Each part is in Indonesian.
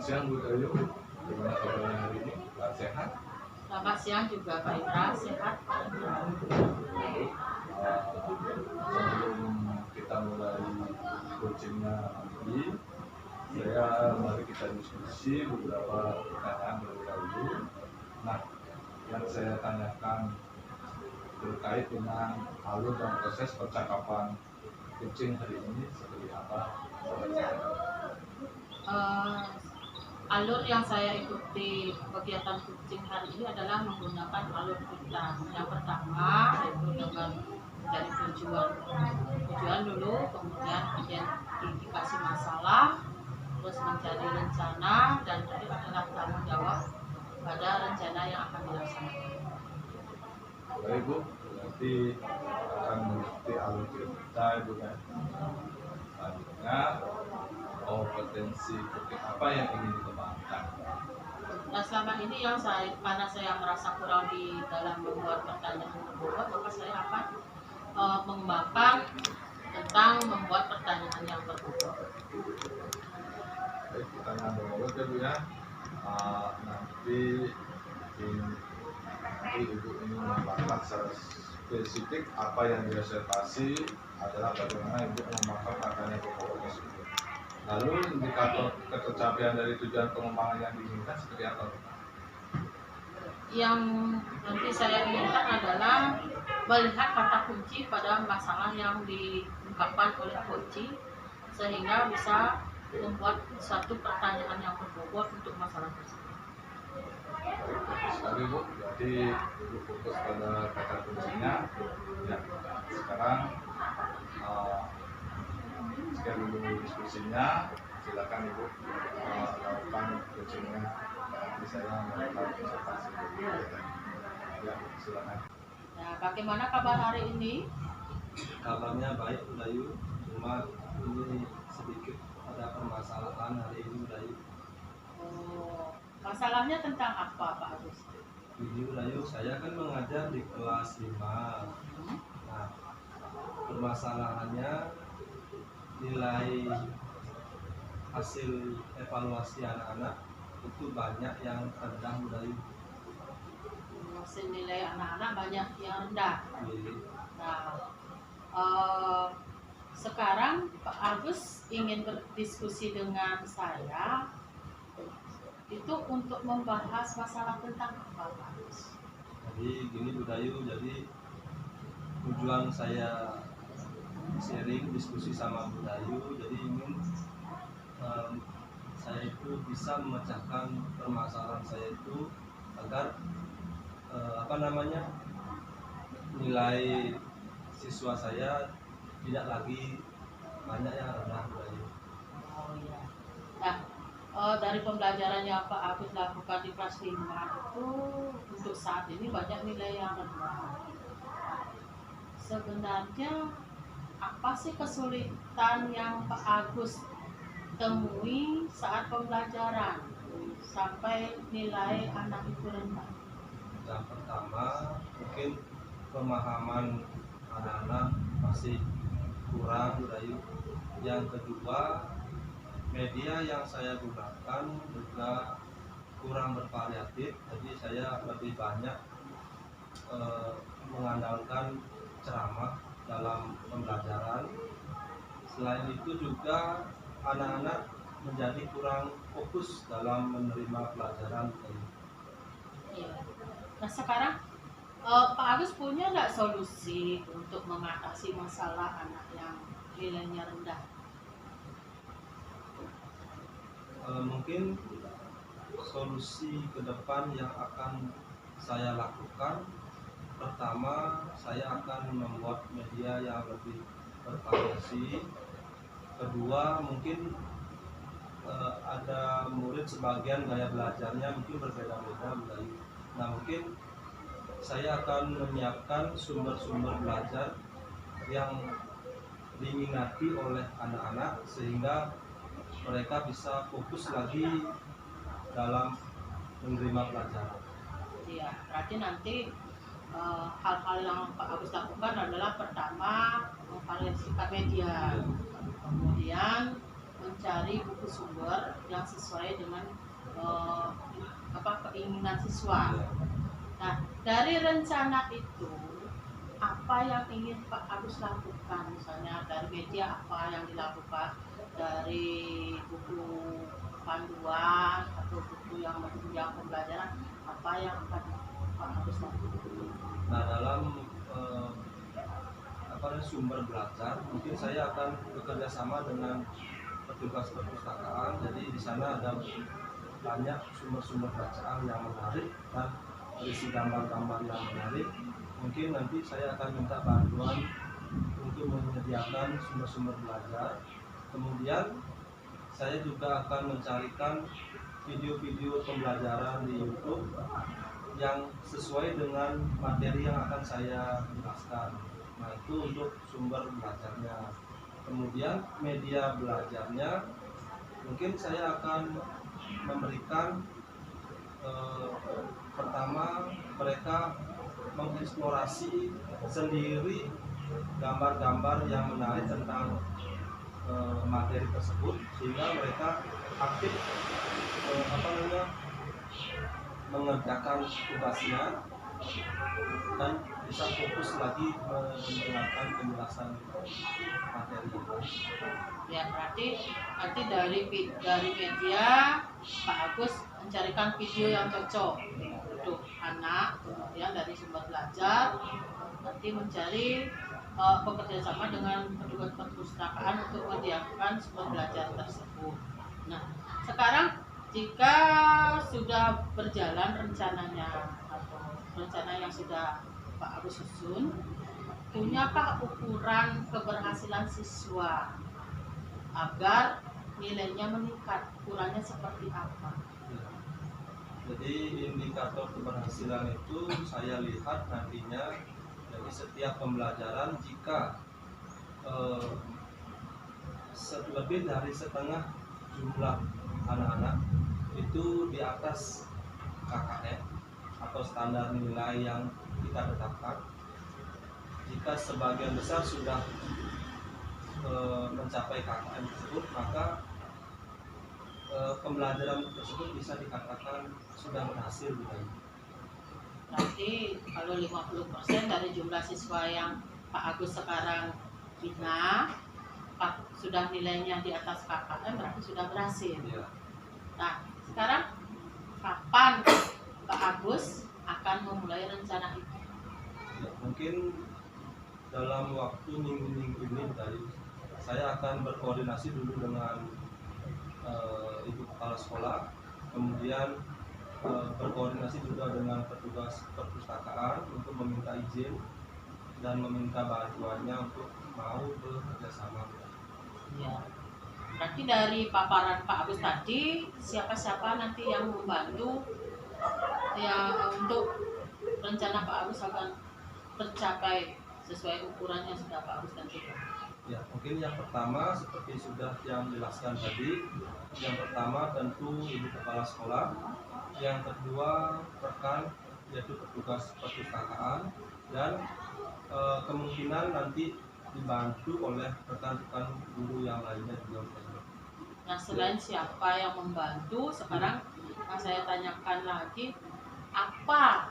siang Bu Dayu, gimana kabarnya hari ini? Pak sehat? Selamat siang juga Pak Indra, sehat Pak Indra. Sebelum kita mulai coachingnya nanti, mari kita diskusi beberapa pertanyaan terlebih dahulu. Nah, yang saya tanyakan terkait dengan alur dan proses percakapan coaching hari ini seperti apa? Alur yang saya ikuti kegiatan coaching hari ini adalah menggunakan alur kita. Yang pertama itu dengan dari tujuan dulu, kemudian identifikasi masalah, terus mencari rencana, dan tadi adalah tanggung jawab pada rencana yang akan dilaksanakan. Baik Bu, berarti akan mengikuti alur kita Ibu kan. Selanjutnya, kompetensi coaching apa yang ingin dikembangkan? Nah, selama ini karena saya merasa kurang di dalam membuat pertanyaan berbobot, maka saya akan mengembangkan tentang membuat pertanyaan yang berbobot. Baik, pertanyaan berbobot ya Bu ya. Nanti Ibu ini mengembangkan secara spesifik apa yang disertasi adalah bagaimana Ibu mengembangkan pertanyaan berbobot tersebut. Lalu indikator ketercapaian dari tujuan pengembangan yang diinginkan seperti apa? Yang nanti saya inginkan adalah melihat kata kunci pada masalah yang diungkapkan oleh coach, sehingga bisa membuat satu pertanyaan yang berbobot untuk masalah tersebut. Baik sekali Bu, jadi Ibu fokus pada kata kuncinya. Ya, sekarang sekian dulu diskusinya. Silakan Ibu lakukan coachingnya. Nanti saya melakukan observasi. Ya, silakan. Nah, bagaimana kabar hari ini? Kabarnya baik Bu Dayu, cuma ini sedikit ada permasalahan hari ini Bu Dayu. Masalahnya tentang apa Pak Agus? Ini Bu Dayu, saya kan mengajar di kelas 5. Nah, permasalahannya nilai hasil evaluasi anak-anak itu banyak yang rendah Bu Dayu. Hasil nilai anak-anak banyak yang rendah. Nah, sekarang Pak Agus ingin berdiskusi dengan saya itu untuk membahas masalah tentang apa Pak Agus? Jadi gini Bu Dayu, jadi tujuan saya sharing diskusi sama Bu Dayu, jadi ingin saya itu bisa memecahkan permasalahan saya itu agar nilai siswa saya tidak lagi banyak yang rendah Bu Dayu. Oh iya. Nah, dari pembelajaran yang Pak Agus lakukan di kelas 5 itu untuk saat ini banyak nilai yang rendah. Sebenarnya apa sih kesulitan yang Pak Agus temui saat pembelajaran sampai nilai anak itu rendah? Yang pertama mungkin pemahaman anak-anak masih kurang Bu Dayu. Yang kedua, media yang saya gunakan juga kurang bervariatif, jadi saya lebih banyak mengandalkan ceramah dalam pembelajaran. Selain itu juga anak-anak menjadi kurang fokus dalam menerima pelajaran. Iya. Nah, sekarang Pak Agus punya nggak solusi untuk mengatasi masalah anak yang nilainya rendah? Mungkin solusi ke depan yang akan saya lakukan, pertama saya akan membuat media yang lebih bervariasi. Kedua, mungkin ada murid sebagian gaya belajarnya mungkin berbeda-beda. Nah, mungkin saya akan menyiapkan sumber-sumber belajar yang diminati oleh anak-anak sehingga mereka bisa fokus lagi dalam menerima pelajaran. Iya, berarti nanti hal-hal yang Pak Agus lakukan adalah pertama memvariasikan media, kemudian mencari buku sumber yang sesuai dengan keinginan siswa. Nah, dari rencana itu apa yang ingin Pak Agus lakukan? Misalnya dari media apa yang dilakukan, dari buku panduan atau buku yang menunjang pembelajaran, apa yang akan Pak Agus lakukan? Nah, dalam sumber belajar, mungkin saya akan bekerja sama dengan petugas perpustakaan. Jadi di sana ada banyak sumber-sumber bacaan yang menarik dan berisi gambar-gambar yang menarik. Mungkin nanti saya akan minta bantuan untuk menyediakan sumber-sumber belajar. Kemudian saya juga akan mencarikan video-video pembelajaran di YouTube yang sesuai dengan materi yang akan saya jelaskan. Nah, itu untuk sumber belajarnya. Kemudian media belajarnya, mungkin saya akan memberikan pertama mereka mengeksplorasi sendiri gambar-gambar yang menarik tentang materi tersebut, sehingga mereka aktif mengerjakan tugasnya dan bisa fokus lagi mendengarkan penjelasan materi. Ya, berarti dari media Pak Agus mencarikan video yang cocok untuk anak. Kemudian dari sumber belajar nanti mencari bekerja sama dengan petugas perpustakaan untuk menyediakan sumber belajar tersebut. Nah, sekarang jika sudah berjalan rencananya atau rencana yang sudah Pak Agus susun, punyakah ukuran keberhasilan siswa agar nilainya meningkat? Ukurannya seperti apa? Jadi indikator keberhasilan itu saya lihat nantinya dari setiap pembelajaran, jika lebih dari setengah jumlah anak-anak itu di atas KKM atau standar nilai yang kita tetapkan. Jika sebagian besar sudah mencapai KKM tersebut, maka pembelajaran tersebut bisa dikatakan sudah berhasil. Berarti kalau 50% dari jumlah siswa yang Pak Agus sekarang bina sudah nilainya di atas KKM, berarti sudah berhasil. Ya. Nah, sekarang kapan Pak Agus akan memulai rencana itu? Ya, mungkin dalam waktu minggu-minggu ini tadi saya akan berkoordinasi dulu dengan ibu kepala sekolah, kemudian berkoordinasi juga dengan petugas perpustakaan untuk meminta izin dan meminta bantuannya untuk mau bekerja sama. Ya. Berarti dari paparan Pak Agus tadi, siapa-siapa nanti yang membantu ya untuk rencana Pak Agus akan tercapai sesuai ukuran yang sudah Pak Agus tentukan? Ya, mungkin yang pertama seperti sudah yang dijelaskan tadi, yang pertama tentu ibu kepala sekolah, yang kedua rekan yaitu petugas perpustakaan, dan kemungkinan nanti dibantu oleh rekan-rekan guru yang lainnya juga. Nah, selain siapa yang membantu, sekarang saya tanyakan lagi, apa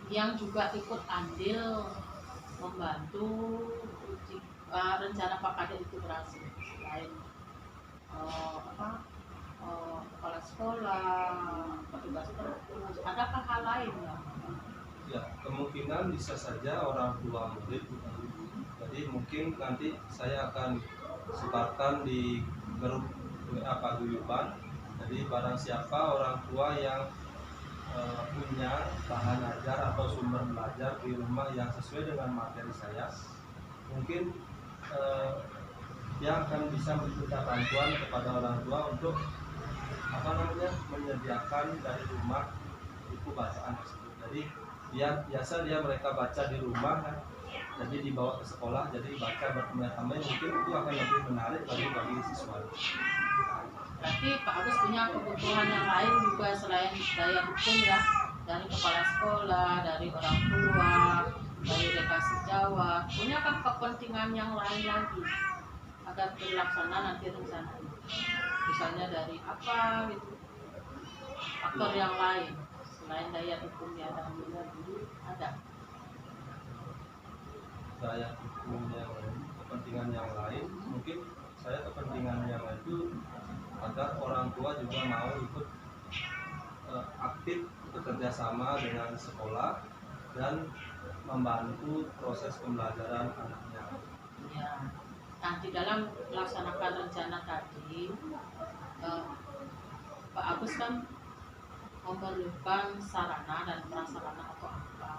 yang juga ikut andil membantu rencana Pak Kades itu berhasil? Selain kepala sekolah, petugas perpus, adakah hal lain ya? Ya, kemungkinan bisa saja orang tua murid. Jadi mungkin nanti saya akan sebarkan di grup WA paguyuban. Jadi barang siapa orang tua yang punya bahan ajar atau sumber belajar di rumah yang sesuai dengan materi saya, mungkin dia akan bisa meminta bantuan kepada orang tua untuk menyediakan dari rumah buku bacaan tersebut. Jadi biasa mereka baca di rumah kan, jadi dibawa ke sekolah, jadi baca berteman-teman, mungkin itu akan lebih menarik bagi siswa. Berarti Pak Agus punya kebutuhan yang lain juga selain daya dukung ya, dari kepala sekolah, dari orang tua, dari rekan sejawat, punya kan kepentingan yang lain lagi agar terlaksana nanti rencana. misalnya dari apa gitu, faktor yang lain selain daya dukung yang ada. Daya dukung yang lain, kepentingan yang lain, mungkin saya kepentingan yang lain itu agar orang tua juga mau ikut aktif bekerja sama dengan sekolah dan membantu proses pembelajaran anaknya. Ya. Nah, di dalam melaksanakan rencana tadi, Pak Agus kan memerlukan sarana dan prasarana atau apa?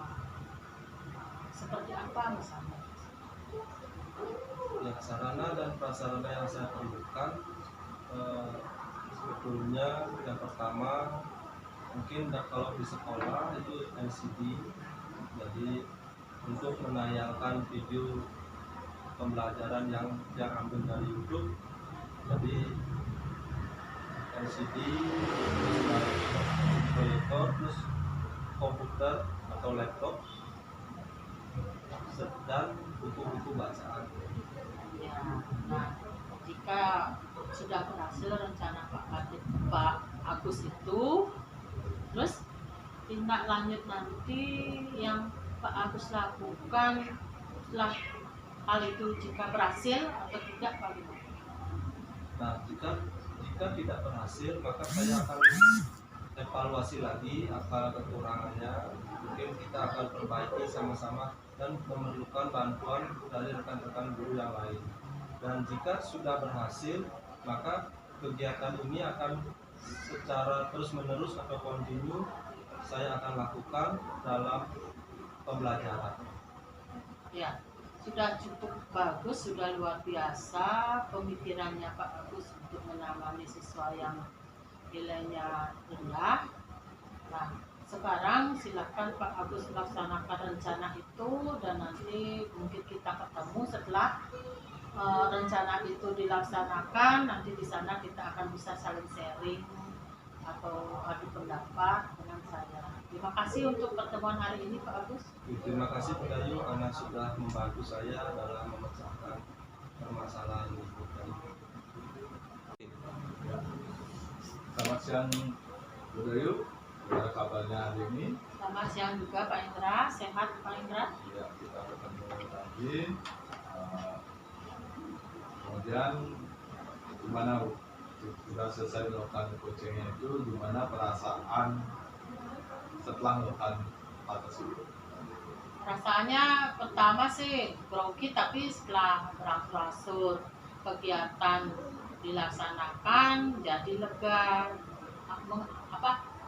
Seperti apa misalnya? Ya, sarana dan prasarana yang saya perlukan sebetulnya yang pertama mungkin kalau di sekolah itu LCD, jadi untuk menayangkan video pembelajaran yang ambil dari YouTube, jadi LCD, proyektor, terus komputer atau laptop, dan buku-buku bacaan. Ya. Nah, jika sudah berhasil rencana Pak Agus itu, terus tindak lanjut nanti yang Pak Agus lakukan setelah hal itu jika berhasil atau tidak bagaimana? Nah, jika tidak berhasil, maka saya akan evaluasi lagi apa kekurangannya. Mungkin kita akan perbaiki sama-sama dan memerlukan bantuan dari rekan-rekan guru yang lain. Dan jika sudah berhasil, maka kegiatan ini akan secara terus-menerus atau kontinu saya akan lakukan dalam pembelajaran. Ya, sudah cukup bagus, sudah luar biasa pemikirannya Pak Agus untuk menangani siswa yang nilainya rendah. Nah, sekarang silakan Pak Agus melaksanakan rencana itu dan nanti mungkin kita ketemu setelah rencana itu dilaksanakan. Nanti di sana kita akan bisa saling sharing atau adu pendapat dengan saya. Terima kasih untuk pertemuan hari ini Pak Agus. Terima kasih Pak Dayu karena sudah membantu saya dalam memecahkan permasalahan ini. Selamat siang Bu Dayu, gimana kabarnya hari ini? Selamat siang juga Pak Indra, sehat Pak Indra? Ya, kita ketemu lagi. Kemudian gimana Bu? Sudah selesai melakukan coachingnya itu, gimana perasaan setelah melakukan hal tersebut? Perasaannya pertama sih grogi, tapi setelah berangsur-angsur kegiatan dilaksanakan jadi lega,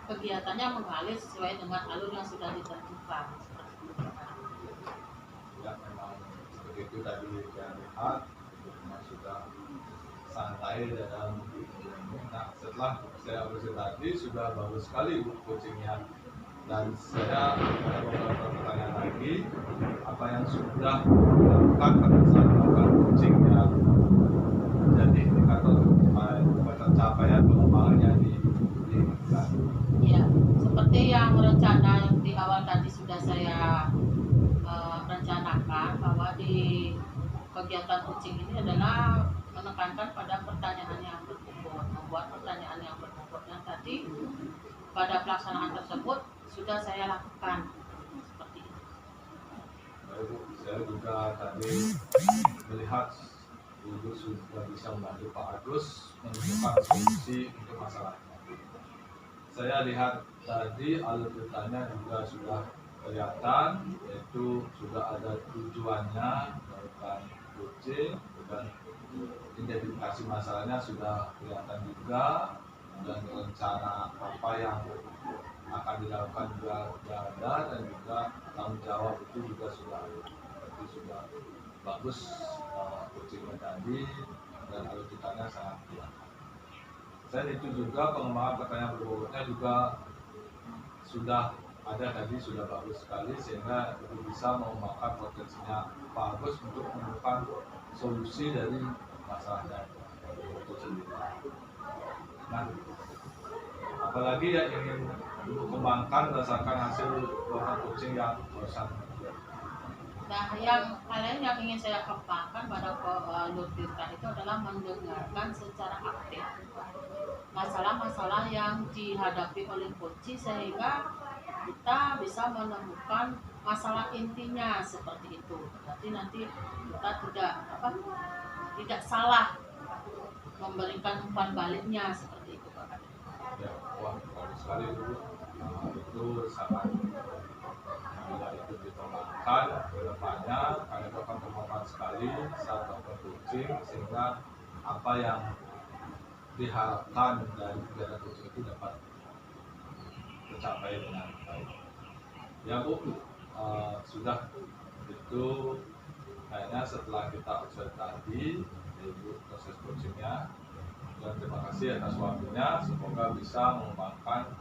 kegiatannya mengalir sesuai dengan alur yang sudah ditentukan. Ya, memang begitu tadi saya lihat, memang sudah santai dalam ini. Nah, setelah saya observasi sudah bagus sekali Bu coachingnya, dan saya ada beberapa pertanyaan lagi, apa yang sudah dilakukan pada saat melakukan coachingnya, jadi indikator pencapaian pengembangannya diinginkan. Ya, seperti yang rencana di awal tadi sudah saya rencanakan bahwa di kegiatan coaching ini adalah menekankan pada pertanyaan yang berbobot, membuat pertanyaan yang berbobot, dan tadi pada pelaksanaan tersebut sudah saya lakukan seperti itu. Baik Bu, saya juga tadi melihat Ibu sudah bisa membantu Pak Agus menemukan solusi untuk masalahnya. Saya lihat tadi alur ceritanya juga sudah kelihatan, yaitu sudah ada tujuannya melakukan coaching, dan identifikasi masalahnya sudah kelihatan juga, dan rencana apa yang akan dilakukan juga ada, dan juga tanggung jawab itu juga sudah ada. Jadi sudah bagus coachingnya tadi, dan alur ceritanya sangat kelihatan. Dan itu juga pengembangan pertanyaan berbobotnya juga sudah ada tadi, sudah bagus sekali, sehingga itu bisa mengembangkan potensinya Pak Agus untuk menemukan solusi dari masalahnya itu sendiri. Nah, apalagi yang ingin dikembangkan berdasarkan hasil program coaching yang barusan. Nah, yang hal lain yang ingin saya kembangkan pada Lur Tirta itu adalah mendengarkan secara aktif masalah-masalah yang dihadapi oleh kucing sehingga kita bisa menemukan masalah intinya seperti itu. Berarti nanti kita tidak salah memberikan umpan baliknya seperti itu, Pak. Ya, wah, bagus sekali dulu. Itu sangat itu dikembangkan ke depannya, karena itu akan bermanfaat sekali saat melakukan kucing, sehingga apa yang diharapkan dari kegiatan kucing itu dapat tercapai dengan baik. Ya Bu, sudah itu kayaknya setelah kita observasi tadi Ibu proses coachingnya, dan terima kasih atas waktunya, semoga bisa mengembangkan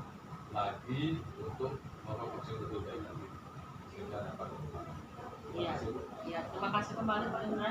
lagi untuk melakukan coaching lebih baik lagi sehingga dapat bermanfaat. Terima Iya, kasih Bu. iya, terima kasih kembali Pak Indra.